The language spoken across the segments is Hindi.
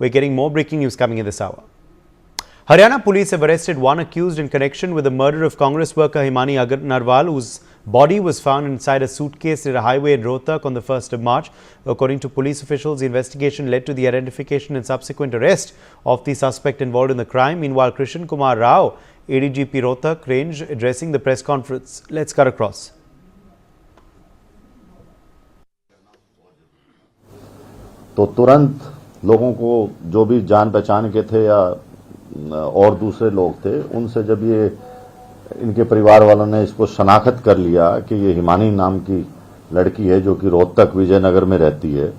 We're getting more breaking news coming in this hour. Haryana police have arrested one accused in connection with the murder of Congress worker Himani Agarwal, whose body was found inside a suitcase near a highway in Rohtak on the 1st of March. According to police officials, the investigation led to the identification and subsequent arrest of the suspect involved in the crime. Meanwhile, Krishan Kumar Rao, ADGP Rohtak range, addressing the press conference. Let's cut across. तो तुरंत लोगों को जो भी जान पहचान के थे या और दूसरे लोग थे, उनसे जब ये इनके परिवार वालों ने इसको शनाख्त कर लिया कि ये हिमानी नाम की लड़की है जो कि रोहतक विजयनगर में रहती है,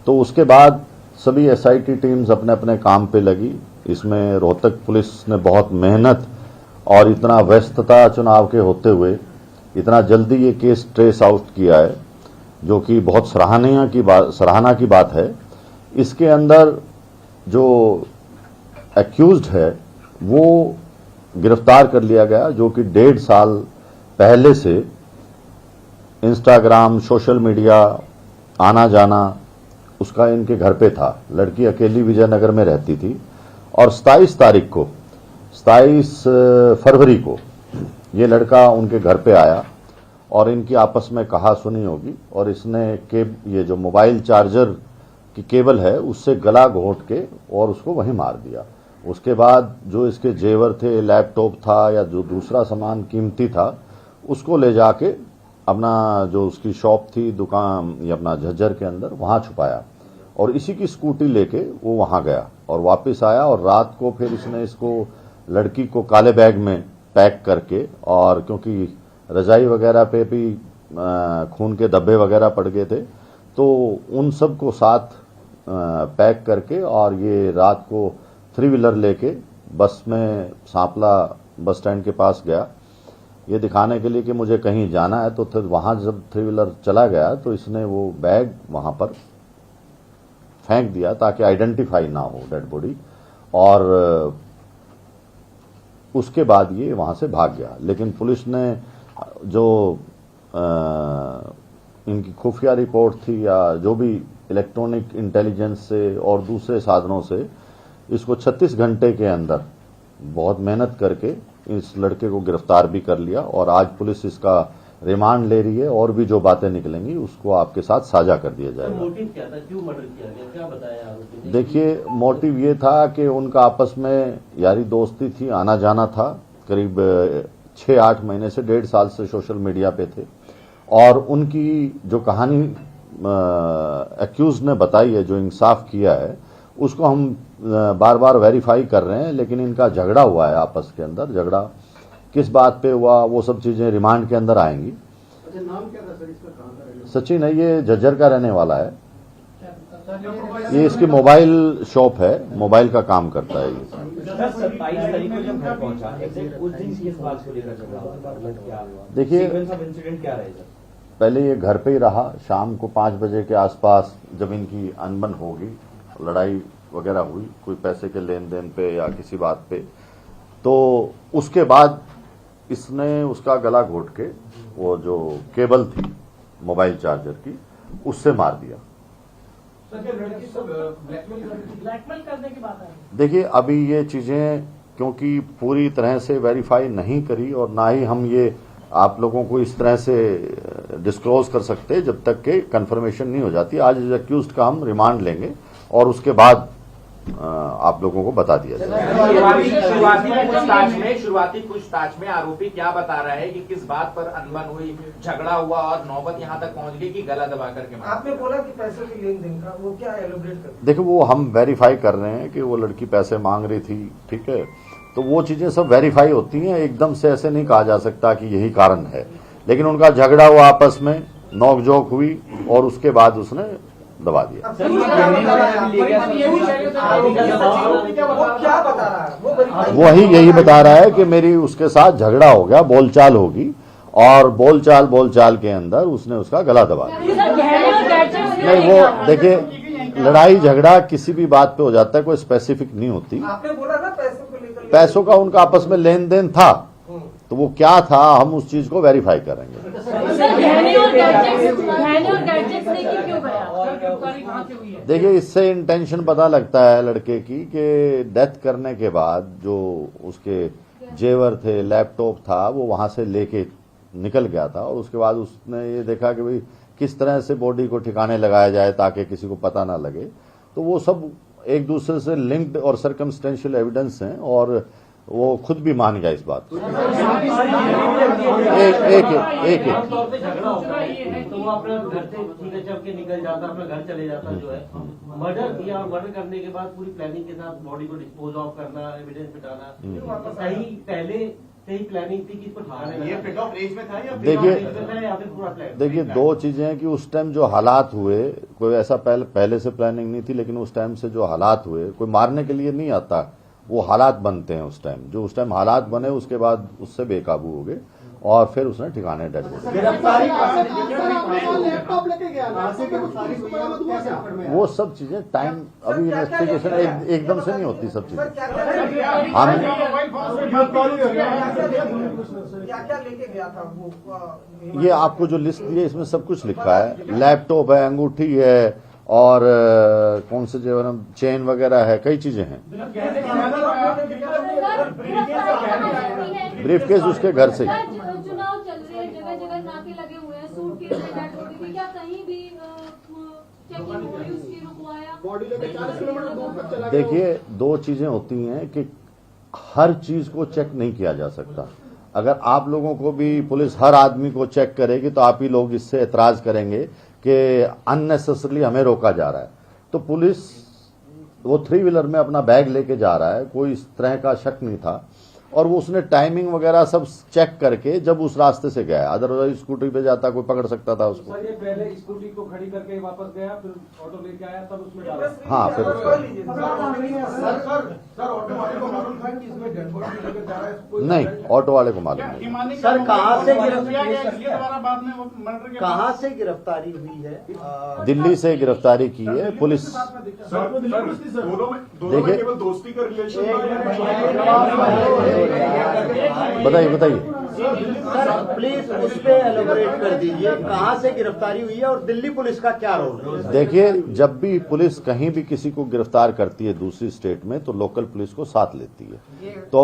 तो उसके बाद सभी एसआईटी टीम्स अपने अपने काम पे लगी। इसमें रोहतक पुलिस ने बहुत मेहनत और इतना व्यस्तता चुनाव के होते हुए इतना जल्दी ये केस ट्रेस आउट किया है, जो कि बहुत सराहना की बात है। इसके अंदर जो एक्यूज्ड है वो गिरफ्तार कर लिया गया, जो कि 1.5 साल पहले से इंस्टाग्राम, सोशल मीडिया आना जाना उसका इनके घर पे था। लड़की अकेली विजयनगर में रहती थी और 27 फरवरी को ये लड़का उनके घर पे आया और इनकी आपस में कहा सुनी होगी और इसने ये जो मोबाइल चार्जर की केबल है उससे गला घोंट के और उसको वहीं मार दिया। उसके बाद जो इसके जेवर थे, लैपटॉप था या जो दूसरा सामान कीमती था, उसको ले जाके अपना जो उसकी शॉप थी, दुकान या अपना झज्जर के अंदर, वहां छुपाया और इसी की स्कूटी लेके वो वहां गया और वापस आया और रात को फिर इसने इसको लड़की को काले बैग में पैक करके, और क्योंकि रजाई वगैरह पे भी खून के धब्बे वगैरह पड़ गए थे, तो उन सब को साथ पैक करके और ये रात को 3 व्हीलर लेके बस में सांपला बस स्टैंड के पास गया, ये दिखाने के लिए कि मुझे कहीं जाना है। तो फिर वहां जब 3 व्हीलर चला गया तो इसने वो बैग वहां पर फेंक दिया ताकि आइडेंटिफाई ना हो डेड बॉडी, और उसके बाद ये वहां से भाग गया। लेकिन पुलिस ने जो इनकी खुफिया रिपोर्ट थी या जो भी इलेक्ट्रॉनिक इंटेलिजेंस से और दूसरे साधनों से इसको 36 घंटे के अंदर बहुत मेहनत करके इस लड़के को गिरफ्तार भी कर लिया और आज पुलिस इसका रिमांड ले रही है और भी जो बातें निकलेंगी उसको आपके साथ साझा कर दिया जाएगा। मोटिव क्या था, क्यों मर्डर किया गया, क्या बताया आरोपी ने? देखिए, मोटिव ये था कि उनका आपस में यारी दोस्ती थी, आना जाना था। करीब 6-8 महीने से 1.5 साल से सोशल मीडिया पे थे और उनकी जो कहानी एक्यूज ने बताई है, जो इंसाफ किया है, उसको हम बार बार वेरीफाई कर रहे हैं। लेकिन इनका झगड़ा हुआ है आपस के अंदर, झगड़ा किस बात पे हुआ वो सब चीजें रिमांड के अंदर आएंगी। अच्छा, नाम क्या था सर इसका, कहां का रहने? सचिन है, ये झज्जर का रहने वाला है। ये इसकी मोबाइल शॉप है, मोबाइल का काम करता है ये। 27 तारीख को जब घर पहुंचा, एग्जैक्ट उस दिन किस बात को लेकर झगड़ा हुआ? देखिए, इंसिडेंट क्या रहेगा? पहले ये घर पे ही रहा। शाम को 5 बजे के आसपास जब इनकी अनबन होगी, लड़ाई वगैरह हुई कोई पैसे के लेन देन पे या किसी बात पे, तो उसके बाद इसने उसका गला घोट के वो जो केबल थी मोबाइल चार्जर की, उससे मार दिया। ब्लैकमेल करने की बात है। देखिए, अभी ये चीजें क्योंकि पूरी तरह से वेरीफाई नहीं करी और ना ही हम ये आप लोगों को इस तरह से डिस्क्लोज कर सकते जब तक के कंफर्मेशन नहीं हो जाती। आज इस एक्यूज्ड का हम रिमांड लेंगे और उसके बाद आप लोगों को बता दिया जाएगा। शुरुआती पूछताछ में आरोपी क्या बता रहा है कि किस बात पर अनबन हुई, झगड़ा हुआ और नौबत यहां तक पहुंच गई कि गला दबा करके मारा? आपने बोला कि पैसों के लेन देन का, वो क्या एलोब्रेट करते? देखो, वो हम वेरीफाई कर रहे हैं कि वो लड़की पैसे मांग रही थी, ठीक है, तो वो चीजें सब वेरीफाई होती हैं। एकदम से ऐसे नहीं कहा जा सकता कि यही कारण है, लेकिन उनका झगड़ा हुआ, आपस में नोकझोंक हुई और उसके बाद उसने दबा दिया। वही यही बता रहा है कि मेरी उसके साथ झगड़ा हो गया, बोलचाल होगी और बोलचाल के अंदर उसने उसका गला दबा दिया। नहीं, वो देखिए, लड़ाई झगड़ा किसी भी बात पे हो जाता है, कोई स्पेसिफिक नहीं होती। आपने बोला ना पैसों को लेकर, पैसों का उनका आपस में लेन देन था, तो वो क्या था हम उस चीज को वेरीफाई करेंगे। गहने और गैजेट्स लेके क्यों गया? देखिए, इससे इंटेंशन पता लगता है लड़के की कि डेथ करने के बाद जो उसके जेवर थे, लैपटॉप था, वो वहां से लेके निकल गया था और उसके बाद उसने ये देखा कि भाई किस तरह से बॉडी को ठिकाने लगाया जाए ताकि किसी को पता ना लगे। तो वो सब एक दूसरे से लिंक्ड और सर्कमस्टेंशियल एविडेंस हैं और वो खुद भी मान गया इस बात को। एक तौर पे झगड़ा होता है तो वो अपने घर से सीधे चल के निकल जाता, अपने घर चले जाता जो है। मर्डर किया और मर्डर करने के बाद पूरी प्लानिंग के साथ बॉडी को डिस्पोज ऑफ करना, एविडेंस मिटाना, सही पहले से ही प्लानिंग थी कि इसको ठिकाने लगाना। ये फिट ऑफ रेंज में था या फिर पूरा प्लान? देखिए, दो चीजें हैं कि उस टाइम जो हालात हुए, कोई ऐसा पहले से प्लानिंग नहीं थी, लेकिन उस टाइम से जो हालात हुए, कोई मारने के लिए नहीं आता, वो हालात बनते हैं उस टाइम। जो उस टाइम हालात बने उसके बाद उससे बेकाबू हो गए और फिर उसने ठिकाने डेड बॉडी। वो सब चीजें टाइम, अभी इन्वेस्टिगेशन एकदम से नहीं होती सब चीजें। हम क्या लेके गया था वो? ये आपको जो लिस्ट दी है इसमें सब कुछ लिखा है। लैपटॉप है, अंगूठी है और कौन से जेवर, चेन वगैरह है, कई चीजें हैं। ब्रीफकेस उसके घर से। चुनाव चल रहे हैं, जगह जगह नाके लगे हुए हैं, सूटकेस में डेड बॉडी थी, क्या कहीं भी चेकिंग हुई, उसकी रुकवाया? देखिए, दो चीजें होती हैं कि हर चीज को चेक नहीं किया जा सकता। अगर आप लोगों को भी पुलिस हर आदमी को चेक करेगी तो आप ही लोग इससे एतराज करेंगे कि अननेसेसरली हमें रोका जा रहा है। तो पुलिस वो 3 व्हीलर में अपना बैग लेके जा रहा है, कोई इस तरह का शक नहीं था और वो उसने टाइमिंग वगैरह सब चेक करके जब उस रास्ते से गया, अदरवाइज स्कूटी पे जाता कोई पकड़ सकता था उसको। सर, ये पहले स्कूटी को खड़ी करके वापस गया, फिर ऑटो लेके आया, तब उसमें डाला। हाँ, फिर सर ऑटो वाले को मालूम था कि इसमें डेड बॉडी लेकर जा रहा है? नहीं, ऑटो वाले को मालूम नहीं। सर, कहाँ से गिरफ्तारी हुई है? दिल्ली से गिरफ्तारी की है पुलिस। देखिए, दोस्ती का रिलेशन बताइए सर, प्लीज उस पे एलोबरेट कर दीजिए, कहाँ से गिरफ्तारी हुई है और दिल्ली पुलिस का क्या रोल है? देखिए, जब भी पुलिस कहीं भी किसी को गिरफ्तार करती है दूसरी स्टेट में तो लोकल पुलिस को साथ लेती है। तो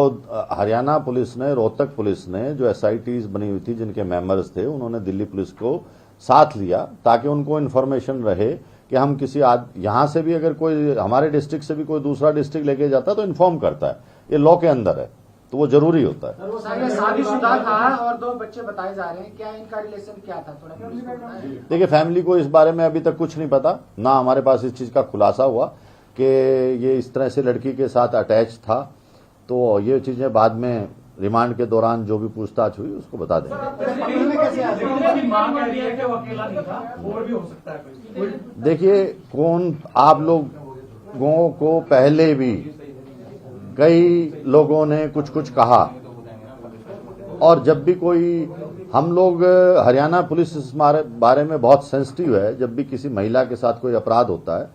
हरियाणा पुलिस ने, रोहतक पुलिस ने, जो SITs बनी हुई थी जिनके मेंबर्स थे, उन्होंने दिल्ली पुलिस को साथ लिया ताकि उनको इन्फॉर्मेशन रहे कि हम किसी यहाँ से भी अगर कोई हमारे डिस्ट्रिक्ट से भी कोई दूसरा डिस्ट्रिक्ट लेके जाता है तो इन्फॉर्म करता है। ये लॉ के अंदर है तो वो जरूरी होता है। सर, ये शादीशुदा था और 2 बच्चे बताए जा रहे हैं, क्या इनका रिलेशन क्या था? थोड़ा देखिए, फैमिली को इस बारे में अभी तक कुछ नहीं पता, ना हमारे पास इस चीज का खुलासा हुआ कि ये इस तरह से लड़की के साथ अटैच था। तो ये चीजें बाद में रिमांड के दौरान जो भी पूछताछ हुई उसको बता देंगे। देखिए, कौन, आप लोगों को पहले भी कई लोगों ने कुछ कुछ कहा और जब भी कोई, हम लोग हरियाणा पुलिस इस बारे में बहुत सेंसिटिव है। जब भी किसी महिला के साथ कोई अपराध होता है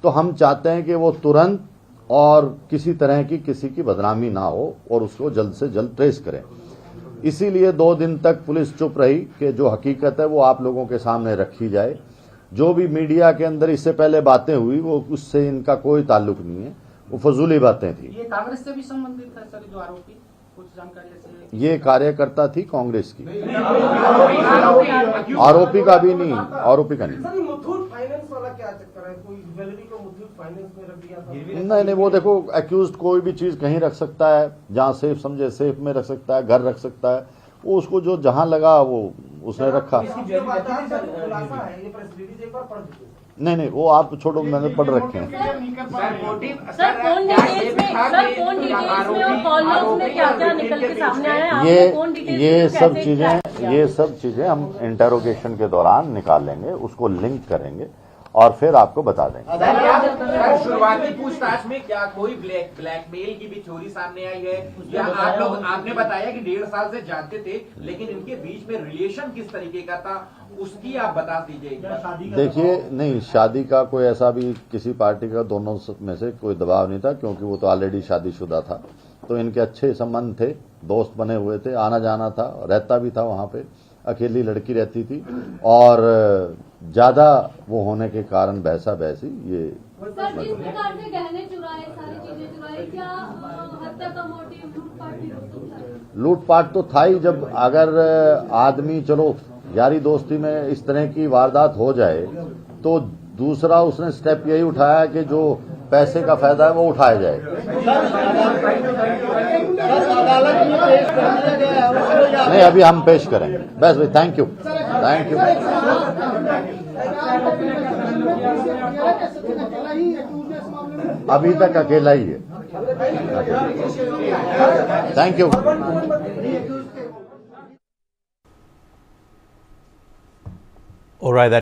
तो हम चाहते हैं कि वो तुरंत और किसी तरह की किसी की बदनामी ना हो और उसको जल्द से जल्द ट्रेस करें। इसीलिए 2 दिन तक पुलिस चुप रही कि जो हकीकत है वो आप लोगों के सामने रखी जाए। जो भी मीडिया के अंदर इससे पहले बातें हुई वो उससे इनका कोई ताल्लुक नहीं है, वो फजूली बातें थी। ये कांग्रेस से भी संबंधित है सर, जो आरोपी, कुछ जानकारी ऐसे? ये कार्यकर्ता थी कांग्रेस की। आरोपी का भी नहीं, आरोपी का नहीं। सर, मुथूट फाइनेंस वाला क्या चक्कर है? कोई ज्वेलरी को मुथूट फाइनेंस में रख दिया था? नहीं, वो देखो, एक्यूज्ड कोई भी चीज कहीं रख सकता है, जहां सेफ समझे सेफ में रख सकता है, घर रख सकता है। वो उसको जो जहां लगा वो उसने रखा। नहीं, वो आप छोड़ो, मैंने पढ़ रखे हैं। सर, कौन डिटेल्स में और कॉल लॉग्स में क्या-क्या निकल के सामने आया है? ये सब चीजें हम इंटेरोगेशन के दौरान निकालेंगे, उसको लिंक करेंगे और फिर आपको बता देंगे। सर, शुरुआती पूछताछ में क्या कोई ब्लैकमेल की भी थ्योरी सामने आई है या आप लोग, आपने बताया कि 1.5 साल से जानते थे, लेकिन इनके बीच में रिलेशन किस तरीके का था उसकी आप बता दीजिए। देखिए, नहीं, शादी का कोई ऐसा भी किसी पार्टी का दोनों में से कोई दबाव नहीं था क्योंकि वो तो ऑलरेडी शादीशुदा था। तो इनके अच्छे संबंध थे, दोस्त बने हुए थे, आना जाना था, रहता भी था वहां पे। अकेली लड़की रहती थी और ज्यादा वो होने के कारण बहसा बहसी ये सर जिस प्रकार से गहने चुराए, सारी चीजें चुराई, क्या हत्या का मोटिव लूटपाट भी हो सकता है? लूटपाट तो था ही। जब अगर आदमी चलो यारी दोस्ती में इस तरह की वारदात हो जाए तो दूसरा उसने स्टेप यही उठाया कि जो पैसे का फायदा है वो उठाया जाए। नहीं, अभी हम पेश करेंगे। बस भाई, थैंक यू, थैंक यू। अभी तक अकेला ही है। Thank you. All right, that